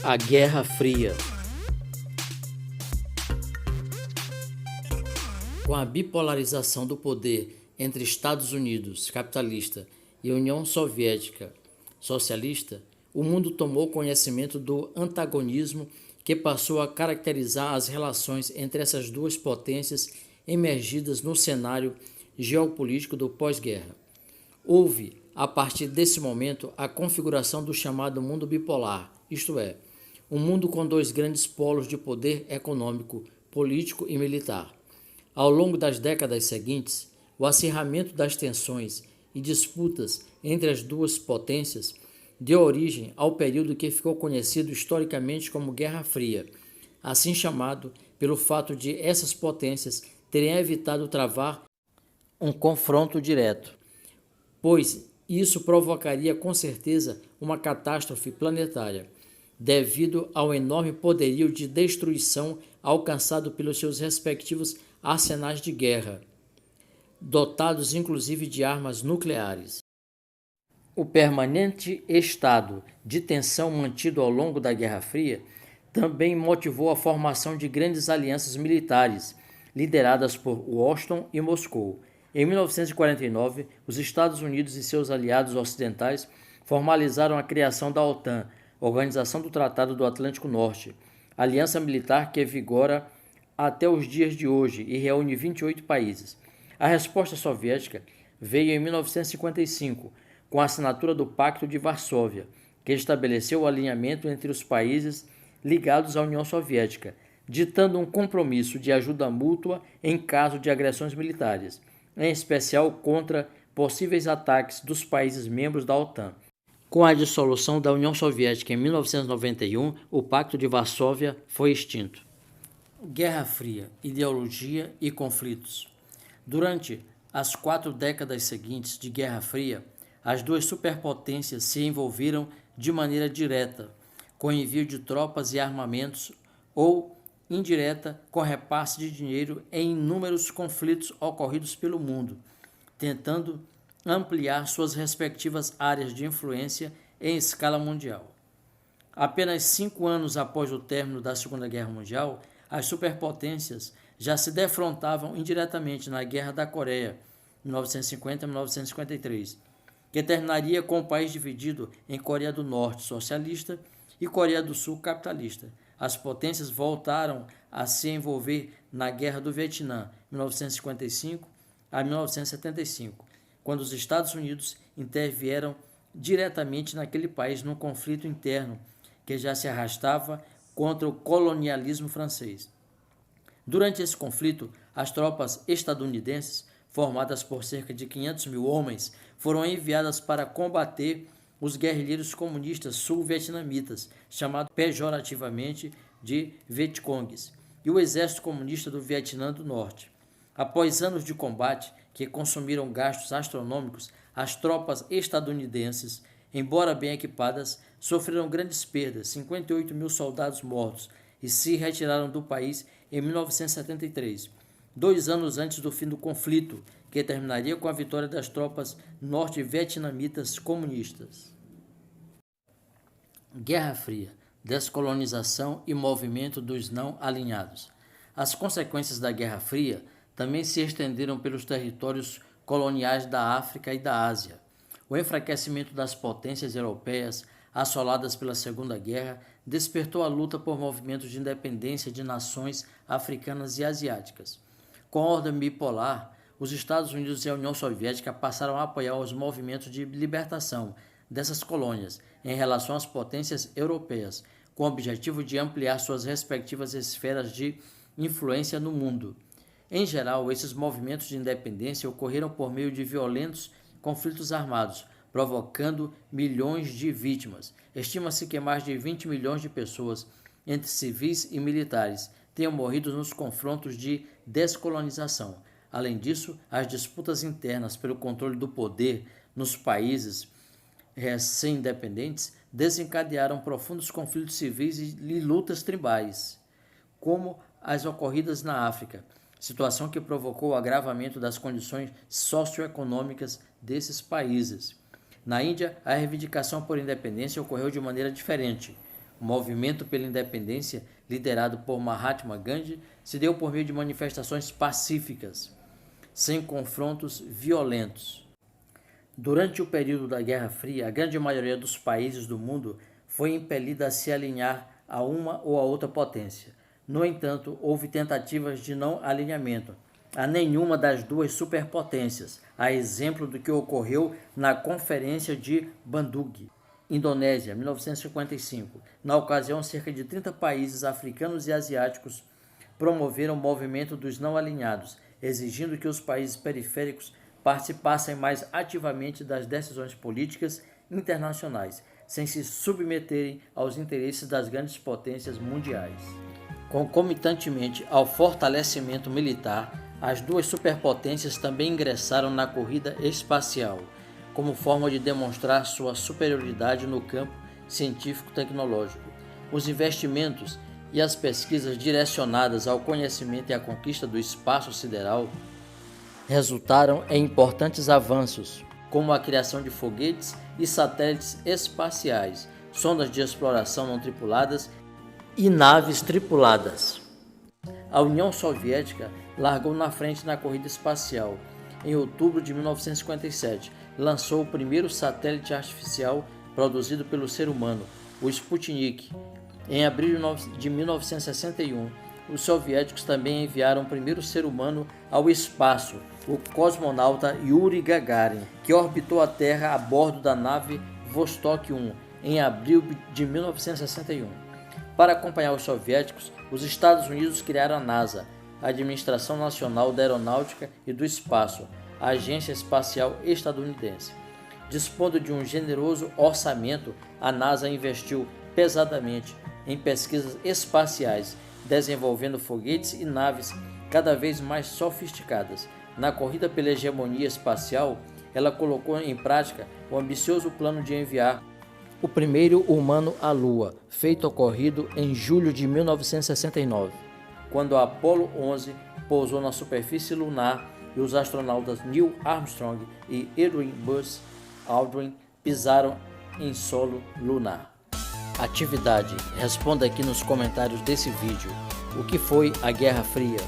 A Guerra Fria. Com a bipolarização do poder entre Estados Unidos, capitalista, e União Soviética, socialista, o mundo tomou conhecimento do antagonismo que passou a caracterizar as relações entre essas duas potências emergidas no cenário geopolítico do pós-guerra. Houve, a partir desse momento, a configuração do chamado mundo bipolar, isto é, um mundo com dois grandes polos de poder econômico, político e militar. Ao longo das décadas seguintes, o acirramento das tensões e disputas entre as duas potências deu origem ao período que ficou conhecido historicamente como Guerra Fria, assim chamado pelo fato de essas potências terem evitado travar um confronto direto, pois isso provocaria com certeza uma catástrofe planetária, devido ao enorme poderio de destruição alcançado pelos seus respectivos arsenais de guerra, dotados inclusive de armas nucleares. O permanente estado de tensão mantido ao longo da Guerra Fria também motivou a formação de grandes alianças militares, lideradas por Washington e Moscou. Em 1949, os Estados Unidos e seus aliados ocidentais formalizaram a criação da OTAN, Organização do Tratado do Atlântico Norte, aliança militar que vigora até os dias de hoje e reúne 28 países. A resposta soviética veio em 1955, com a assinatura do Pacto de Varsóvia, que estabeleceu o alinhamento entre os países ligados à União Soviética, ditando um compromisso de ajuda mútua em caso de agressões militares, em especial contra possíveis ataques dos países membros da OTAN. Com a dissolução da União Soviética em 1991, o Pacto de Varsóvia foi extinto. Guerra Fria, ideologia e conflitos. Durante as 4 décadas seguintes de Guerra Fria, as duas superpotências se envolveram de maneira direta, com envio de tropas e armamentos, ou indireta, com repasse de dinheiro em inúmeros conflitos ocorridos pelo mundo, tentando ampliar suas respectivas áreas de influência em escala mundial. Apenas 5 anos após o término da Segunda Guerra Mundial, as superpotências já se defrontavam indiretamente na Guerra da Coreia, 1950-1953, que terminaria com o país dividido em Coreia do Norte socialista e Coreia do Sul capitalista. As potências voltaram a se envolver na Guerra do Vietnã, 1955 a 1975, quando os Estados Unidos intervieram diretamente naquele país num conflito interno que já se arrastava contra o colonialismo francês. Durante esse conflito, as tropas estadunidenses, formadas por cerca de 500 mil homens, foram enviadas para combater os guerrilheiros comunistas sul-vietnamitas, chamados pejorativamente de Vietcongues, e o exército comunista do Vietnã do Norte. Após anos de combate que consumiram gastos astronômicos, as tropas estadunidenses, embora bem equipadas, sofreram grandes perdas, 58 mil soldados mortos, e se retiraram do país em 1973, 2 anos antes do fim do conflito, que terminaria com a vitória das tropas norte-vietnamitas comunistas. Guerra Fria, descolonização e movimento dos não alinhados. As consequências da Guerra Fria também se estenderam pelos territórios coloniais da África e da Ásia. O enfraquecimento das potências europeias, assoladas pela Segunda Guerra, despertou a luta por movimentos de independência de nações africanas e asiáticas. Com a ordem bipolar, os Estados Unidos e a União Soviética passaram a apoiar os movimentos de libertação dessas colônias em relação às potências europeias, com o objetivo de ampliar suas respectivas esferas de influência no mundo. Em geral, esses movimentos de independência ocorreram por meio de violentos conflitos armados, provocando milhões de vítimas. Estima-se que mais de 20 milhões de pessoas, entre civis e militares, tenham morrido nos confrontos de descolonização. Além disso, as disputas internas pelo controle do poder nos países recém-independentes desencadearam profundos conflitos civis e lutas tribais, como as ocorridas na África, situação que provocou o agravamento das condições socioeconômicas desses países. Na Índia, a reivindicação por independência ocorreu de maneira diferente, O movimento pela independência, liderado por Mahatma Gandhi, se deu por meio de manifestações pacíficas, sem confrontos violentos. Durante o período da Guerra Fria, a grande maioria dos países do mundo foi impelida a se alinhar a uma ou a outra potência. No entanto, houve tentativas de não alinhamento a nenhuma das duas superpotências, a exemplo do que ocorreu na Conferência de Bandung, Indonésia, 1955. Na ocasião, cerca de 30 países africanos e asiáticos promoveram o movimento dos não alinhados, exigindo que os países periféricos participassem mais ativamente das decisões políticas internacionais, sem se submeterem aos interesses das grandes potências mundiais. Concomitantemente ao fortalecimento militar, as duas superpotências também ingressaram na corrida espacial, como forma de demonstrar sua superioridade no campo científico-tecnológico. Os investimentos e as pesquisas direcionadas ao conhecimento e à conquista do espaço sideral resultaram em importantes avanços, como a criação de foguetes e satélites espaciais, sondas de exploração não tripuladas e naves tripuladas. A União Soviética largou na frente na corrida espacial. Em outubro de 1957, lançou o primeiro satélite artificial produzido pelo ser humano, o Sputnik. Em abril de 1961, os soviéticos também enviaram o primeiro ser humano ao espaço, o cosmonauta Yuri Gagarin, que orbitou a Terra a bordo da nave Vostok 1, em abril de 1961. Para acompanhar os soviéticos, os Estados Unidos criaram a NASA, a Administração Nacional da Aeronáutica e do Espaço, a Agência Espacial Estadunidense. Dispondo de um generoso orçamento, a NASA investiu pesadamente em pesquisas espaciais, desenvolvendo foguetes e naves cada vez mais sofisticadas. Na corrida pela hegemonia espacial, ela colocou em prática o ambicioso plano de enviar o primeiro humano à Lua, feito ocorrido em julho de 1969, quando a Apollo 11 pousou na superfície lunar e os astronautas Neil Armstrong e Edwin Buzz Aldrin pisaram em solo lunar. Atividade: responda aqui nos comentários desse vídeo. O que foi a Guerra Fria?